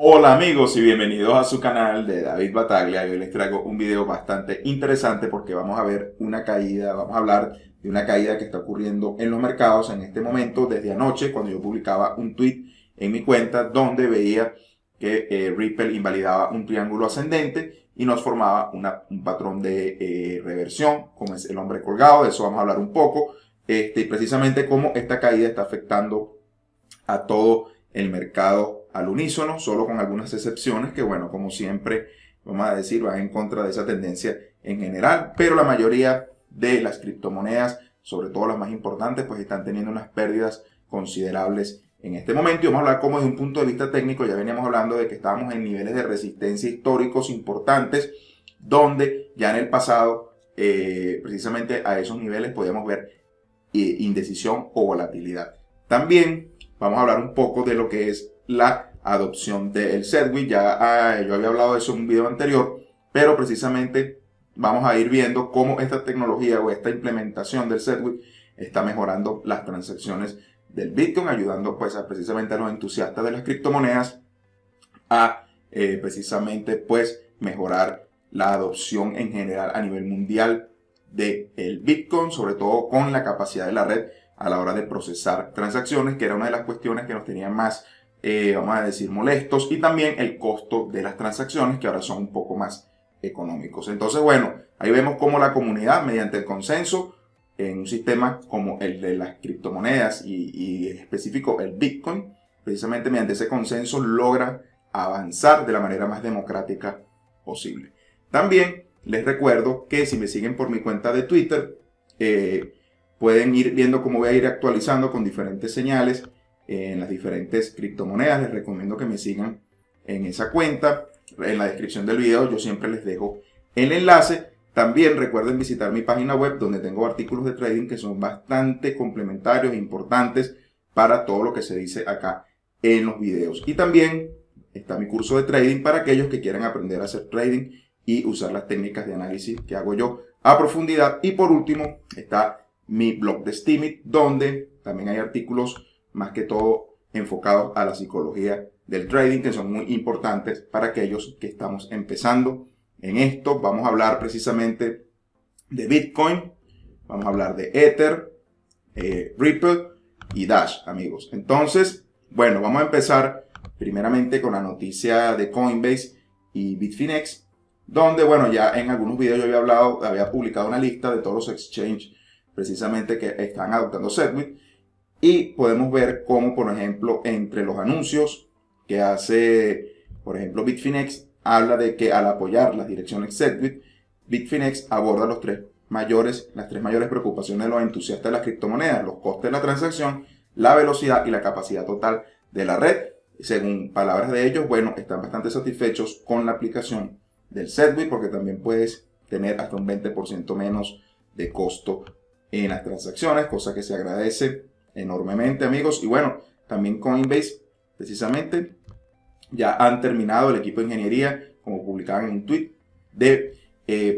Hola amigos y bienvenidos a su canal de David Bataglia. Hoy les traigo un video bastante interesante porque vamos a ver una caída, vamos a hablar de una caída que está ocurriendo en los mercados en este momento desde anoche cuando yo publicaba un tweet en mi cuenta donde veía que Ripple invalidaba un triángulo ascendente y nos formaba un patrón de reversión, como es el hombre colgado. De eso vamos a hablar un poco, y precisamente cómo esta caída está afectando a todo el mercado al unísono, solo con algunas excepciones que, bueno, como siempre, vamos a decir, van en contra de esa tendencia en general, pero la mayoría de las criptomonedas, sobre todo las más importantes, pues están teniendo unas pérdidas considerables en este momento. Y vamos a hablar como desde un punto de vista técnico. Ya veníamos hablando de que estábamos en niveles de resistencia históricos importantes, donde ya en el pasado, precisamente a esos niveles podíamos ver indecisión o volatilidad. También vamos a hablar un poco de lo que es la adopción del Segwit. Ya yo había hablado de eso en un video anterior, pero precisamente vamos a ir viendo cómo esta tecnología o esta implementación del Segwit está mejorando las transacciones del Bitcoin, ayudando pues precisamente a los entusiastas de las criptomonedas a precisamente pues mejorar la adopción en general a nivel mundial del Bitcoin, sobre todo con la capacidad de la red a la hora de procesar transacciones, que era una de las cuestiones que nos tenían más, vamos a decir, molestos, y también el costo de las transacciones, que ahora son un poco más económicos. Entonces, bueno, ahí vemos cómo la comunidad, mediante el consenso, en un sistema como el de las criptomonedas y en específico el Bitcoin, precisamente mediante ese consenso logra avanzar de la manera más democrática posible. También les recuerdo que si me siguen por mi cuenta de Twitter, pueden ir viendo cómo voy a ir actualizando con diferentes señales en las diferentes criptomonedas. Les recomiendo que me sigan en esa cuenta. En la descripción del video yo siempre les dejo el enlace. También recuerden visitar mi página web donde tengo artículos de trading que son bastante complementarios e importantes para todo lo que se dice acá en los videos. Y también está mi curso de trading para aquellos que quieran aprender a hacer trading y usar las técnicas de análisis que hago yo a profundidad. Y por último está mi blog de Steemit, donde también hay artículos más que todo enfocados a la psicología del trading, que son muy importantes para aquellos que estamos empezando en esto. Vamos a hablar precisamente de Bitcoin, vamos a hablar de Ether, Ripple y Dash, amigos. Entonces, bueno, vamos a empezar primeramente con la noticia de Coinbase y Bitfinex, donde, bueno, ya en algunos videos yo había publicado una lista de todos los exchanges precisamente que están adoptando Segwit, y podemos ver cómo, por ejemplo, entre los anuncios que hace, por ejemplo, Bitfinex, habla de que al apoyar las direcciones Segwit, Bitfinex aborda las tres mayores preocupaciones de los entusiastas de las criptomonedas: los costes de la transacción, la velocidad y la capacidad total de la red. Según palabras de ellos, bueno, están bastante satisfechos con la aplicación del Segwit porque también puedes tener hasta un 20% menos de costo en las transacciones, cosa que se agradece enormemente, amigos. Y bueno, también Coinbase, precisamente, ya han terminado el equipo de ingeniería, como publicaban en un tweet, de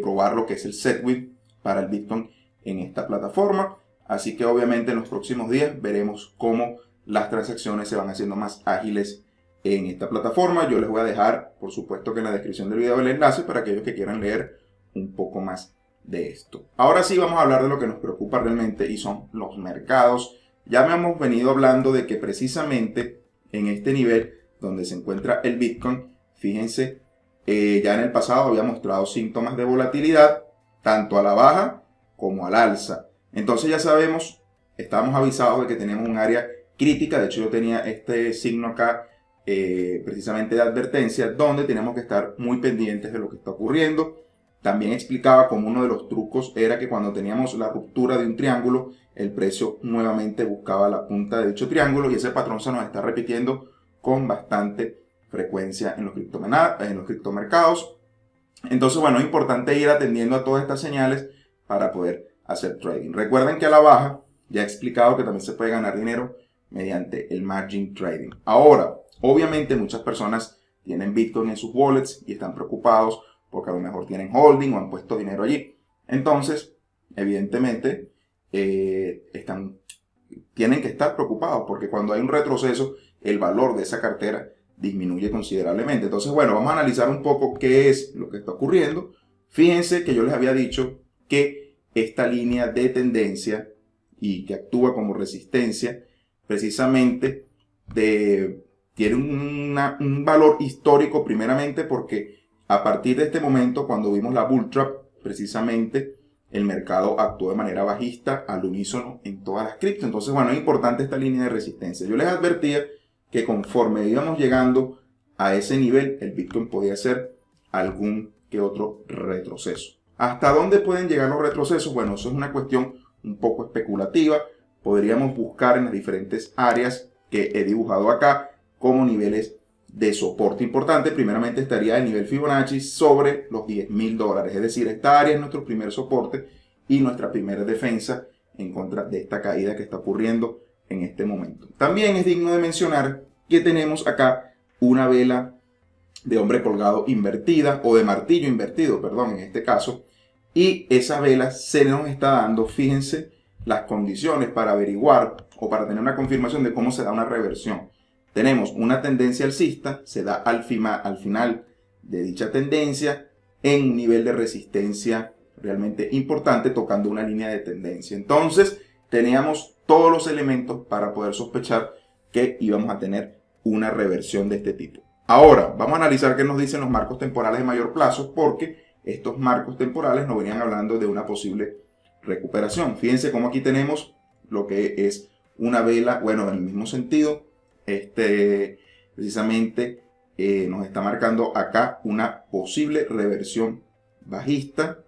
probar lo que es el Segwit para el Bitcoin en esta plataforma. Así que obviamente en los próximos días veremos cómo las transacciones se van haciendo más ágiles en esta plataforma. Yo les voy a dejar, por supuesto, que en la descripción del video el enlace para aquellos que quieran leer un poco más de esto. Ahora sí vamos a hablar de lo que nos preocupa realmente, y son los mercados. Ya me hemos venido hablando de que precisamente en este nivel donde se encuentra el Bitcoin, fíjense, ya en el pasado había mostrado síntomas de volatilidad, tanto a la baja como al alza. Entonces ya sabemos, estábamos avisados de que tenemos un área crítica. De hecho yo tenía este signo acá, precisamente de advertencia, donde tenemos que estar muy pendientes de lo que está ocurriendo. También explicaba como uno de los trucos era que cuando teníamos la ruptura de un triángulo, el precio nuevamente buscaba la punta de dicho triángulo, y ese patrón se nos está repitiendo con bastante frecuencia en los criptomercados. Entonces, bueno, es importante ir atendiendo a todas estas señales para poder hacer trading. Recuerden que a la baja ya he explicado que también se puede ganar dinero mediante el margin trading. Ahora, obviamente muchas personas tienen Bitcoin en sus wallets y están preocupados porque a lo mejor tienen holding o han puesto dinero allí. Entonces, evidentemente, tienen que estar preocupados porque cuando hay un retroceso, el valor de esa cartera disminuye considerablemente. Entonces, bueno, vamos a analizar un poco qué es lo que está ocurriendo. Fíjense que yo les había dicho que esta línea de tendencia y que actúa como resistencia, precisamente tiene un valor histórico primeramente porque a partir de este momento, cuando vimos la bull trap, precisamente el mercado actuó de manera bajista al unísono en todas las criptos. Entonces, bueno, es importante esta línea de resistencia. Yo les advertía que conforme íbamos llegando a ese nivel, el Bitcoin podía hacer algún que otro retroceso. ¿Hasta dónde pueden llegar los retrocesos? Bueno, eso es una cuestión un poco especulativa. Podríamos buscar en las diferentes áreas que he dibujado acá como niveles de soporte importante. Primeramente estaría el nivel Fibonacci sobre los $10.000. Es decir, esta área es nuestro primer soporte y nuestra primera defensa en contra de esta caída que está ocurriendo en este momento. También es digno de mencionar que tenemos acá una vela de hombre colgado invertida o de martillo invertido, perdón, en este caso. Y esa vela se nos está dando, fíjense, las condiciones para averiguar o para tener una confirmación de cómo se da una reversión. Tenemos una tendencia alcista, se da al final de dicha tendencia en un nivel de resistencia realmente importante tocando una línea de tendencia. Entonces teníamos todos los elementos para poder sospechar que íbamos a tener una reversión de este tipo. Ahora vamos a analizar qué nos dicen los marcos temporales de mayor plazo, porque estos marcos temporales nos venían hablando de una posible recuperación. Fíjense cómo aquí tenemos lo que es una vela, bueno, en el mismo sentido, precisamente nos está marcando acá una posible reversión bajista,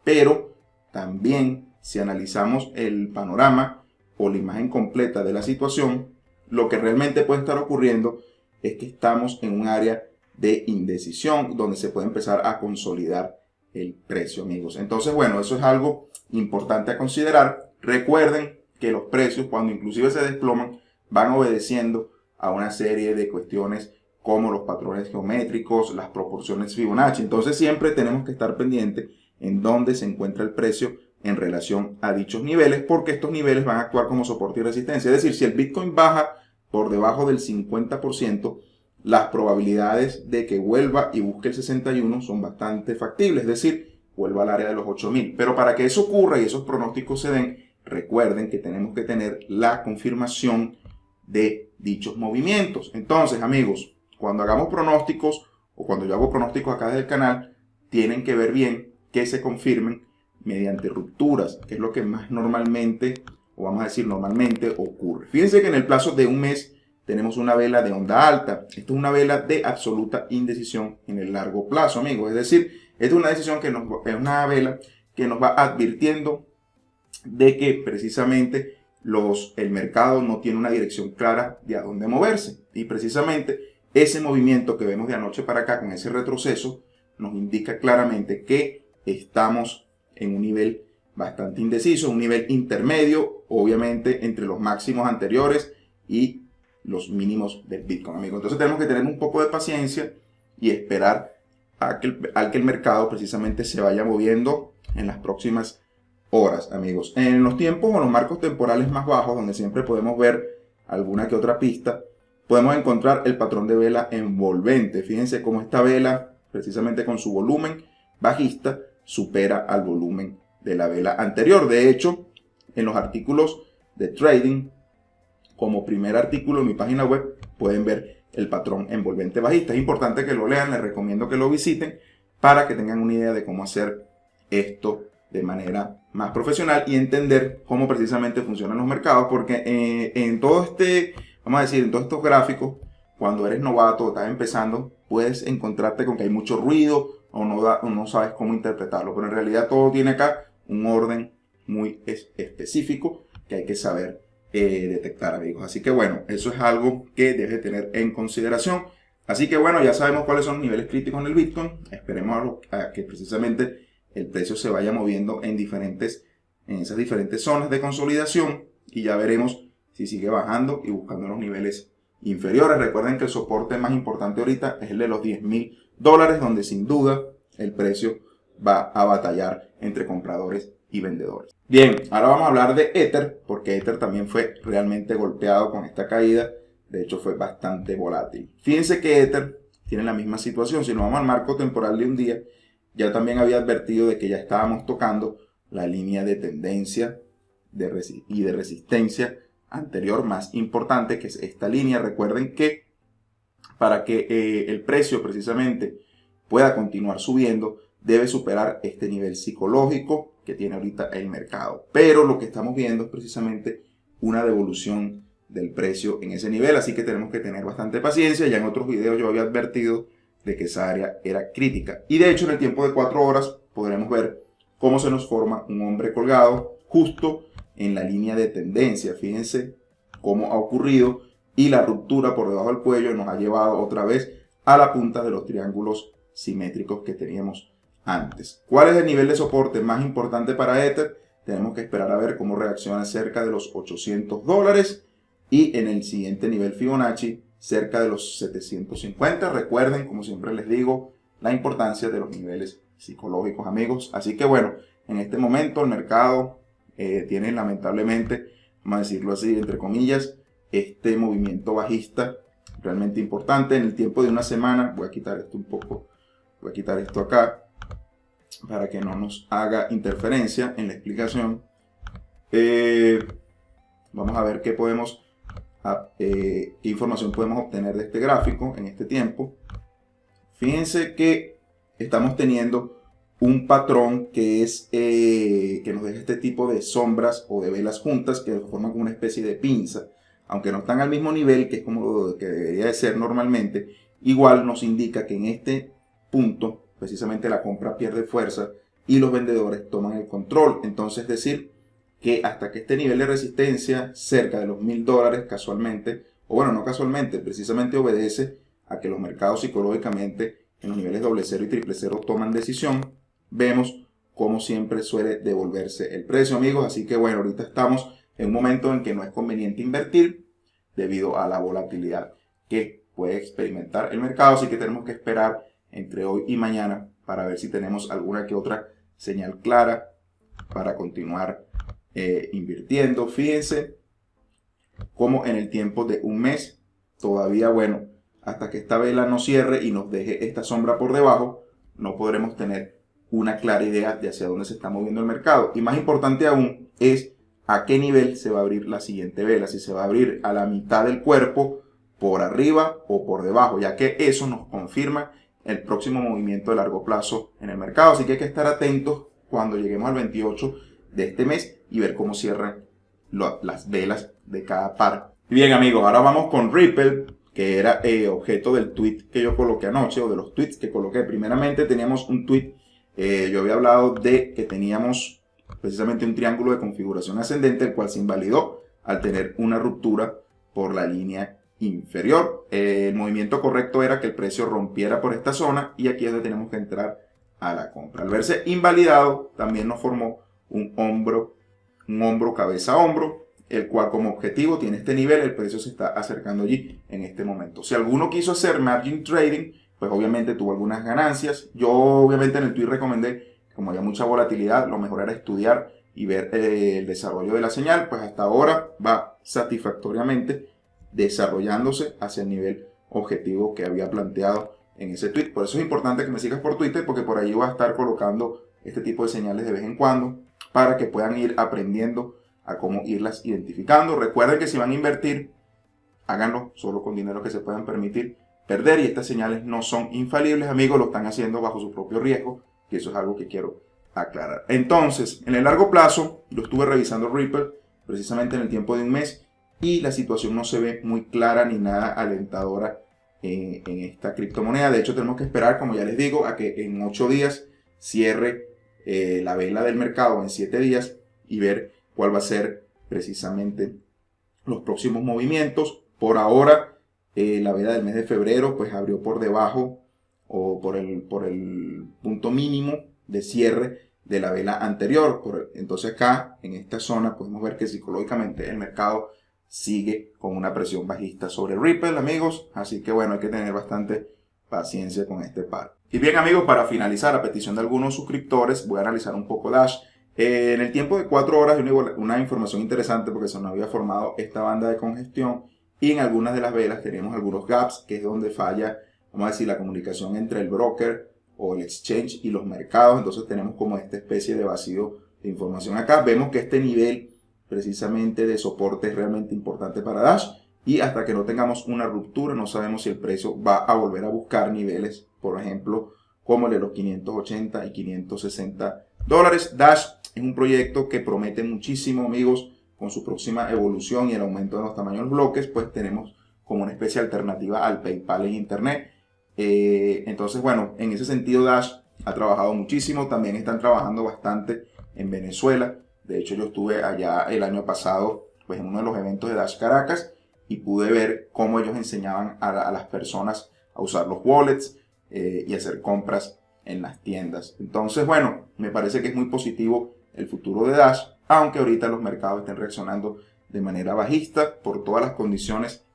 pero también si analizamos el panorama o la imagen completa de la situación, lo que realmente puede estar ocurriendo es que estamos en un área de indecisión donde se puede empezar a consolidar el precio, amigos. Entonces, bueno, eso es algo importante a considerar. Recuerden que los precios, cuando inclusive se desploman, van obedeciendo a una serie de cuestiones como los patrones geométricos, las proporciones Fibonacci. Entonces siempre tenemos que estar pendientes en dónde se encuentra el precio en relación a dichos niveles, porque estos niveles van a actuar como soporte y resistencia. Es decir, si el Bitcoin baja por debajo del 50%, las probabilidades de que vuelva y busque el 61 son bastante factibles, es decir, vuelva al área de los 8.000. Pero para que eso ocurra y esos pronósticos se den, recuerden que tenemos que tener la confirmación de dichos movimientos. Entonces, amigos, cuando hagamos pronósticos o cuando yo hago pronósticos acá desde el canal, tienen que ver bien que se confirmen mediante rupturas, que es lo que más normalmente, o vamos a decir normalmente, ocurre. Fíjense que en el plazo de un mes tenemos una vela de onda alta. Esto es una vela de absoluta indecisión en el largo plazo, amigos. Es decir, esta es una decisión que es una vela que nos va advirtiendo de que precisamente el mercado no tiene una dirección clara de a dónde moverse. Y precisamente ese movimiento que vemos de anoche para acá con ese retroceso nos indica claramente que estamos en un nivel bastante indeciso, un nivel intermedio, obviamente entre los máximos anteriores y los mínimos del Bitcoin, amigos. Entonces tenemos que tener un poco de paciencia y esperar a que el mercado precisamente se vaya moviendo en las próximas horas, amigos. En los tiempos o los marcos temporales más bajos, donde siempre podemos ver alguna que otra pista, podemos encontrar el patrón de vela envolvente. Fíjense cómo esta vela, precisamente con su volumen bajista, supera al volumen de la vela anterior. De hecho, en los artículos de trading, como primer artículo en mi página web, pueden ver el patrón envolvente bajista. Es importante que lo lean, les recomiendo que lo visiten para que tengan una idea de cómo hacer esto de manera más profesional y entender cómo precisamente funcionan los mercados, porque en todo vamos a decir, en todos estos gráficos, cuando eres novato o estás empezando, puedes encontrarte con que hay mucho ruido o no sabes cómo interpretarlo, pero en realidad todo tiene acá un orden muy específico que hay que saber detectar, amigos. Así que bueno, eso es algo que debes tener en consideración. Así que bueno, ya sabemos cuáles son los niveles críticos en el Bitcoin. Esperemos a que precisamente el precio se vaya moviendo en esas diferentes zonas de consolidación y ya veremos si sigue bajando y buscando los niveles inferiores. Recuerden que el soporte más importante ahorita es el de los $10.000, donde sin duda el precio va a batallar entre compradores y vendedores. Bien, ahora vamos a hablar de Ether, porque Ether también fue realmente golpeado con esta caída De hecho, fue bastante volátil. Fíjense que Ether tiene la misma situación. Si nos vamos al marco temporal de un día, ya también había advertido de que ya estábamos tocando la línea de tendencia y de resistencia anterior más importante, que es esta línea. Recuerden que para que el precio precisamente pueda continuar subiendo, debe superar este nivel psicológico que tiene ahorita el mercado. Pero lo que estamos viendo es precisamente una devolución del precio en ese nivel, así que tenemos que tener bastante paciencia. Ya en otros videos yo había advertido de que esa área era crítica. Y de hecho en el tiempo de 4 horas podremos ver cómo se nos forma un hombre colgado justo en la línea de tendencia. Fíjense cómo ha ocurrido y la ruptura por debajo del cuello nos ha llevado otra vez a la punta de los triángulos simétricos que teníamos antes. ¿Cuál es el nivel de soporte más importante para Ether? Tenemos que esperar a ver cómo reacciona cerca de los $800 y en el siguiente nivel Fibonacci cerca de los 750. Recuerden, como siempre les digo, la importancia de los niveles psicológicos, amigos. Así que bueno, en este momento el mercado tiene lamentablemente, vamos a decirlo así, entre comillas, este movimiento bajista realmente importante. En el tiempo de una semana, voy a quitar esto un poco, voy a quitar esto acá para que no nos haga interferencia en la explicación. Vamos a ver qué podemos, qué información podemos obtener de este gráfico en este tiempo. Fíjense que estamos teniendo un patrón que es que nos deja este tipo de sombras o de velas juntas que forman como una especie de pinza, aunque no están al mismo nivel, que es como lo que debería de ser normalmente. Igual nos indica que en este punto precisamente la compra pierde fuerza y los vendedores toman el control. Entonces, decir que hasta que este nivel de resistencia cerca de los $1000 casualmente, o bueno, no casualmente, precisamente obedece a que los mercados psicológicamente en los niveles 00 y 000 toman decisión, vemos como siempre suele devolverse el precio, amigos. Así que bueno, ahorita estamos en un momento en que no es conveniente invertir debido a la volatilidad que puede experimentar el mercado. Así que tenemos que esperar entre hoy y mañana para ver si tenemos alguna que otra señal clara para continuar invirtiendo. Fíjense como en el tiempo de un mes todavía, bueno, hasta que esta vela no cierre y nos deje esta sombra por debajo, no podremos tener una clara idea de hacia dónde se está moviendo el mercado. Y más importante aún es a qué nivel se va a abrir la siguiente vela, si se va a abrir a la mitad del cuerpo, por arriba o por debajo, ya que eso nos confirma el próximo movimiento de largo plazo en el mercado. Así que hay que estar atentos cuando lleguemos al 28 de este mes y ver cómo cierran las velas de cada par. Bien, amigos, ahora vamos con Ripple, que era objeto del tweet que yo coloqué anoche, o de los tweets que coloqué. Primeramente teníamos un tweet, yo había hablado de que teníamos precisamente un triángulo de configuración ascendente, el cual se invalidó al tener una ruptura por la línea inferior. El movimiento correcto era que el precio rompiera por esta zona y aquí es donde tenemos que entrar a la compra. Al verse invalidado, también nos formó un hombro cabeza a hombro, el cual como objetivo tiene este nivel. El precio se está acercando allí en este momento. Si alguno quiso hacer margin trading, pues obviamente tuvo algunas ganancias. Yo obviamente en el tweet recomendé, como había mucha volatilidad, lo mejor era estudiar y ver el desarrollo de la señal. Pues hasta ahora va satisfactoriamente desarrollándose hacia el nivel objetivo que había planteado en ese tweet. Por eso es importante que me sigas por Twitter, porque por ahí voy a estar colocando este tipo de señales de vez en cuando para que puedan ir aprendiendo a cómo irlas identificando. Recuerden que si van a invertir, háganlo solo con dinero que se puedan permitir perder, y estas señales no son infalibles, amigos, lo están haciendo bajo su propio riesgo, y eso es algo que quiero aclarar. Entonces, en el largo plazo, yo estuve revisando Ripple precisamente en el tiempo de un mes y la situación no se ve muy clara ni nada alentadora en esta criptomoneda. De hecho, tenemos que esperar, como ya les digo, a que en 8 días cierre la vela del mercado, en 7 días, y ver cuál va a ser precisamente los próximos movimientos. Por ahora, la vela del mes de febrero pues abrió por debajo o por el punto mínimo de cierre de la vela anterior. Entonces acá, en esta zona, podemos ver que psicológicamente el mercado sigue con una presión bajista sobre Ripple, amigos. Así que bueno, hay que tener bastante paciencia con este par. Y bien, amigos, para finalizar, a petición de algunos suscriptores, voy a analizar un poco Dash. En el tiempo de 4 horas, una información interesante porque se nos había formado esta banda de congestión y en algunas de las velas tenemos algunos gaps, que es donde falla, vamos a decir, la comunicación entre el broker o el exchange y los mercados. Entonces tenemos como esta especie de vacío de información acá. Vemos que este nivel precisamente de soporte es realmente importante para Dash, y hasta que no tengamos una ruptura no sabemos si el precio va a volver a buscar niveles, por ejemplo, como el de los 580 y 560 dólares. Dash es un proyecto que promete muchísimo, amigos. Con su próxima evolución y el aumento de los tamaños de los bloques, pues tenemos como una especie de alternativa al PayPal en internet. Entonces, bueno, en ese sentido Dash ha trabajado muchísimo. También están trabajando bastante en Venezuela. De hecho, yo estuve allá el año pasado, pues en uno de los eventos de Dash Caracas, y pude ver cómo ellos enseñaban a las personas a usar los wallets y hacer compras en las tiendas. Entonces, bueno, me parece que es muy positivo el futuro de Dash, aunque ahorita los mercados estén reaccionando de manera bajista por todas las condiciones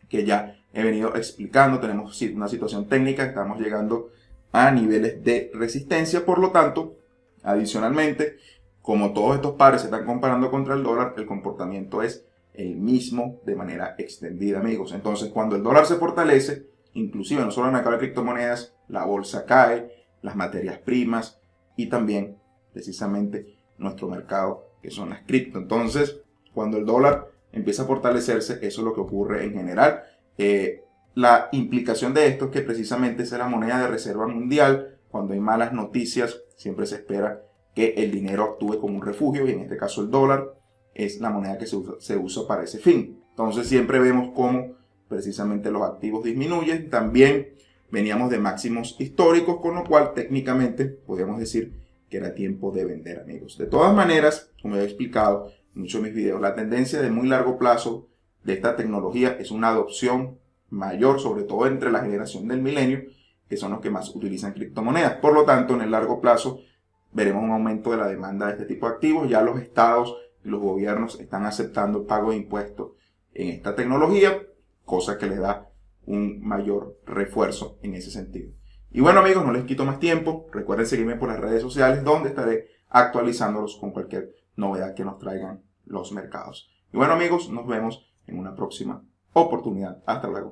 que ya he venido explicando. Tenemos una situación técnica, estamos llegando a niveles de resistencia, por lo tanto, adicionalmente, como todos estos pares se están comparando contra el dólar, el comportamiento es el mismo de manera extendida, amigos. Entonces, cuando el dólar se fortalece, inclusive no solo en el mercado de criptomonedas, la bolsa cae, las materias primas y también precisamente nuestro mercado, que son las cripto. Entonces, cuando el dólar empieza a fortalecerse, eso es lo que ocurre en general. La implicación de esto es que precisamente es la moneda de reserva mundial. Cuando hay malas noticias, siempre se espera que el dinero actúe como un refugio, y en este caso el dólar es la moneda que se usa para ese fin. Entonces siempre vemos cómo precisamente los activos disminuyen. También veníamos de máximos históricos, con lo cual técnicamente podríamos decir que era tiempo de vender, amigos. De todas maneras, como he explicado en muchos de mis videos, la tendencia de muy largo plazo de esta tecnología es una adopción mayor, sobre todo entre la generación del milenio, que son los que más utilizan criptomonedas. Por lo tanto, en el largo plazo veremos un aumento de la demanda de este tipo de activos. Ya los estados y los gobiernos están aceptando el pago de impuestos en esta tecnología, cosa que les da un mayor refuerzo en ese sentido. Y bueno, amigos, no les quito más tiempo. Recuerden seguirme por las redes sociales, donde estaré actualizándolos con cualquier novedad que nos traigan los mercados. Y bueno, amigos, nos vemos en una próxima oportunidad. Hasta luego.